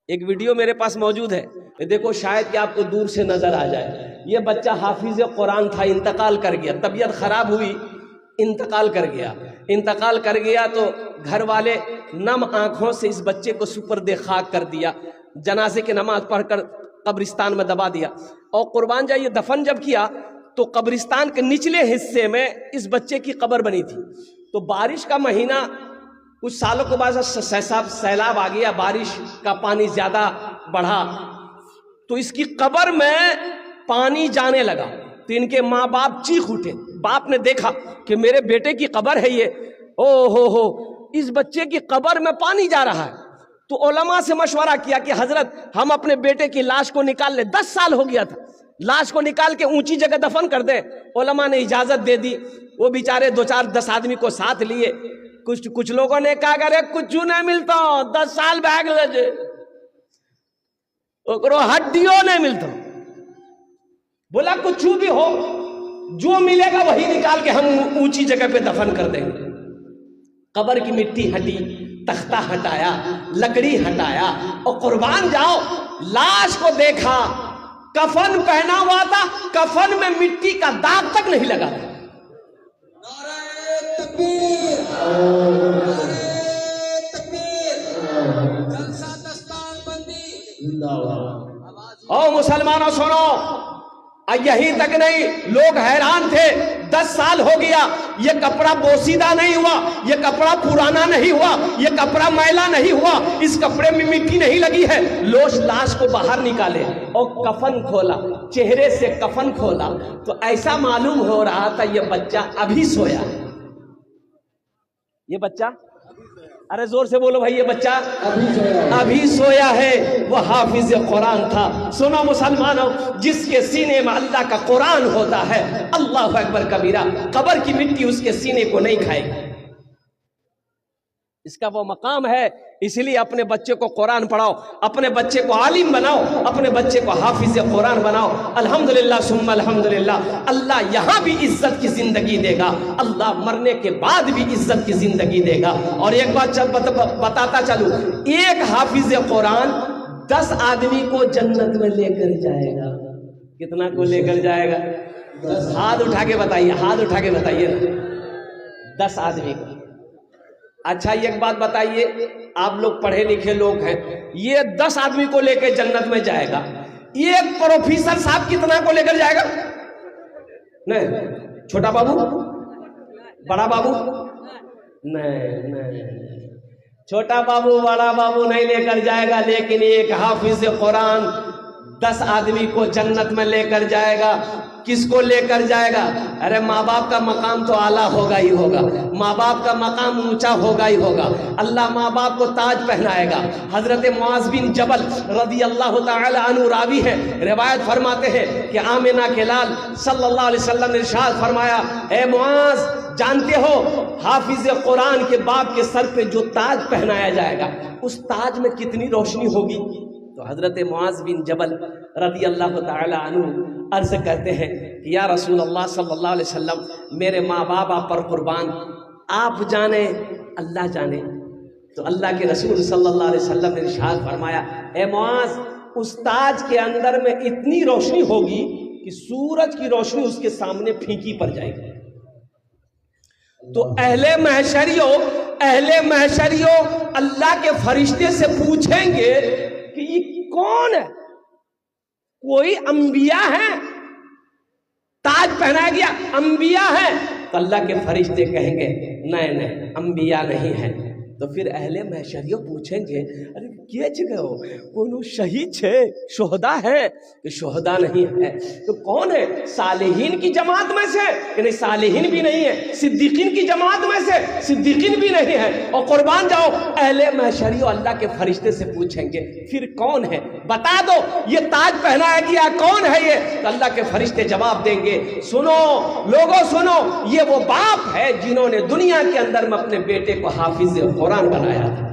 ایک ویڈیو میرے پاس موجود ہے، دیکھو شاید کہ آپ کو دور سے نظر آ جائے۔ یہ بچہ حافظ قرآن تھا، انتقال کر گیا، طبیعت خراب ہوئی، انتقال کر گیا تو گھر والے نم آنکھوں سے اس بچے کو سپرد خاک کر دیا، جنازے کی نماز پڑھ کر قبرستان میں دبا دیا۔ اور قربان جائیے دفن جب کیا تو قبرستان کے نچلے حصے میں اس بچے کی قبر بنی تھی۔ تو بارش کا مہینہ، کچھ سالوں کے بعد سیلاب آ گیا، بارش کا پانی زیادہ بڑھا تو اس کی قبر میں پانی جانے لگا، تو ان کے ماں باپ چیخ اٹھے۔ باپ نے دیکھا کہ میرے بیٹے کی قبر ہے یہ، او ہو اس بچے کی قبر میں پانی جا رہا ہے۔ تو علماء سے مشورہ کیا کہ حضرت ہم اپنے بیٹے کی لاش کو نکال لیں، 10 سال ہو گیا تھا، لاش کو نکال کے اونچی جگہ دفن کر دیں۔ علماء نے اجازت دے دی۔ وہ بیچارے 2-4-10 آدمی کو ساتھ لیے۔ کچھ لوگوں نے کہا کہ کچھ نہیں ملتا، 10 سال بیگ لے ہڈیوں نہیں ملتا۔ بولا کچھ بھی ہو، جو ملے گا وہی نکال کے ہم اونچی جگہ پہ دفن کر دیں گے۔ قبر کی مٹی ہٹی، تختہ ہٹایا، لکڑی ہٹایا، اور قربان جاؤ لاش کو دیکھا، کفن پہنا ہوا تھا، کفن میں مٹی کا داغ تک نہیں لگا تھا۔ نعرہ تکبیر، نعرہ تکبیر، جلسہ دستار بندی۔ او مسلمانوں سنو، یہی تک نہیں، لوگ حیران تھے، 10 سال ہو گیا، یہ کپڑا بوسیدہ نہیں ہوا، یہ کپڑا پرانا نہیں ہوا، یہ کپڑا میلا نہیں ہوا، اس کپڑے میں مٹی نہیں لگی ہے۔ لاش کو باہر نکالے اور کفن کھولا، چہرے سے کفن کھولا تو ایسا معلوم ہو رہا تھا یہ بچہ ابھی سویا ہے۔ یہ بچہ، ارے زور سے بولو بھائی، یہ بچہ ابھی سویا ہے۔ وہ حافظ قرآن تھا۔ سنو مسلمانوں، جس کے سینے میں اللہ کا قرآن ہوتا ہے، اللہ اکبر کبیرہ، قبر کی مٹی اس کے سینے کو نہیں کھائے گی۔ اس کا وہ مقام ہے، اس لیے اپنے بچے کو قرآن پڑھاؤ، اپنے بچے کو عالم بناؤ، اپنے بچے کو حافظ قرآن بناؤ۔ الحمدللہ ثم الحمدللہ، اللہ یہاں بھی عزت کی زندگی دے گا، اللہ مرنے کے بعد بھی عزت کی زندگی دے گا۔ اور ایک بات بتاتا چلوں، ایک حافظ قرآن 10 آدمی کو جنت میں لے کر جائے گا۔ کتنا کو لے کر جائے گا؟ ہاتھ اٹھا کے بتائیے، ہاتھ اٹھا کے بتائیے نا، 10 آدمی کو۔ اچھا ایک بات بتائیے، آپ لوگ پڑھے لکھے لوگ ہیں، یہ 10 آدمی کو لے کے جنت میں جائے گا، ایک پروفیسر صاحب کتنا کو لے کر جائے گا؟ نہیں، چھوٹا بابو، بڑا بابو، نہیں، چھوٹا بابو بڑا بابو نہیں لے کر جائے گا، لیکن ایک حافظ قرآن 10 آدمی کو جنت میں لے کر جائے گا۔ کس کو لے کر جائے گا؟ ارے ماں باپ کا مقام تو اعلیٰ ہوگا ہی ہوگا، ماں باپ کا مقام اونچا ہوگا ہی ہوگا، اللہ ماں باپ کو تاج پہنائے گا۔ حضرت معاذ بن جبل رضی اللہ تعالی عنہ راوی ہے، روایت فرماتے ہیں کہ آمنہ کے لال صلی اللہ علیہ وسلم نے ارشاد فرمایا، اے معاذ جانتے ہو حافظ قرآن کے باپ کے سر پہ جو تاج پہنایا جائے گا، اس تاج میں کتنی روشنی ہوگی؟ تو حضرت معاذ بن جبل رضی اللہ تعالی عنہ عرض کرتے ہیں کہ یا رسول اللہ صلی اللہ علیہ وسلم، میرے ماں باپ آپ پر قربان، آپ جانے اللہ جانے۔ تو اللہ کے رسول صلی اللہ علیہ وسلم نے ارشاد فرمایا، اے معاذ اس تاج کے اندر میں اتنی روشنی ہوگی کہ سورج کی روشنی اس کے سامنے پھیکی پڑ جائے گی۔ تو اہل محشریوں اللہ کے فرشتے سے پوچھیں گے کہ یہ کون ہے؟ کوئی انبیاء ہیں؟ تاج پہنایا گیا انبیاء ہیں؟ تو اللہ کے فرشتے کہیں گے نہیں انبیاء نہیں ہیں۔ تو پھر اہل محشریوں پوچھیں گے، ارے کیا جگہ ہو؟ کونو شہید ہے، شہداء ہے کہ شہداء نہیں ہے؟ تو کون ہے؟ صالحین کی جماعت میں سے کہ نہیں؟ صالحین بھی نہیں ہے۔ صدیقین کی جماعت میں سے صدیقین بھی نہیں ہے۔ اور قربان جاؤ اہل محشریوں اللہ کے فرشتے سے پوچھیں گے پھر کون ہے؟ بتا دو یہ تاج پہنایا گیا کون ہے یہ؟ تو اللہ کے فرشتے جواب دیں گے، سنو لوگوں سنو، یہ وہ باپ ہے جنہوں نے دنیا کے اندر میں اپنے بیٹے کو حافظ قرآن بنایا تھا۔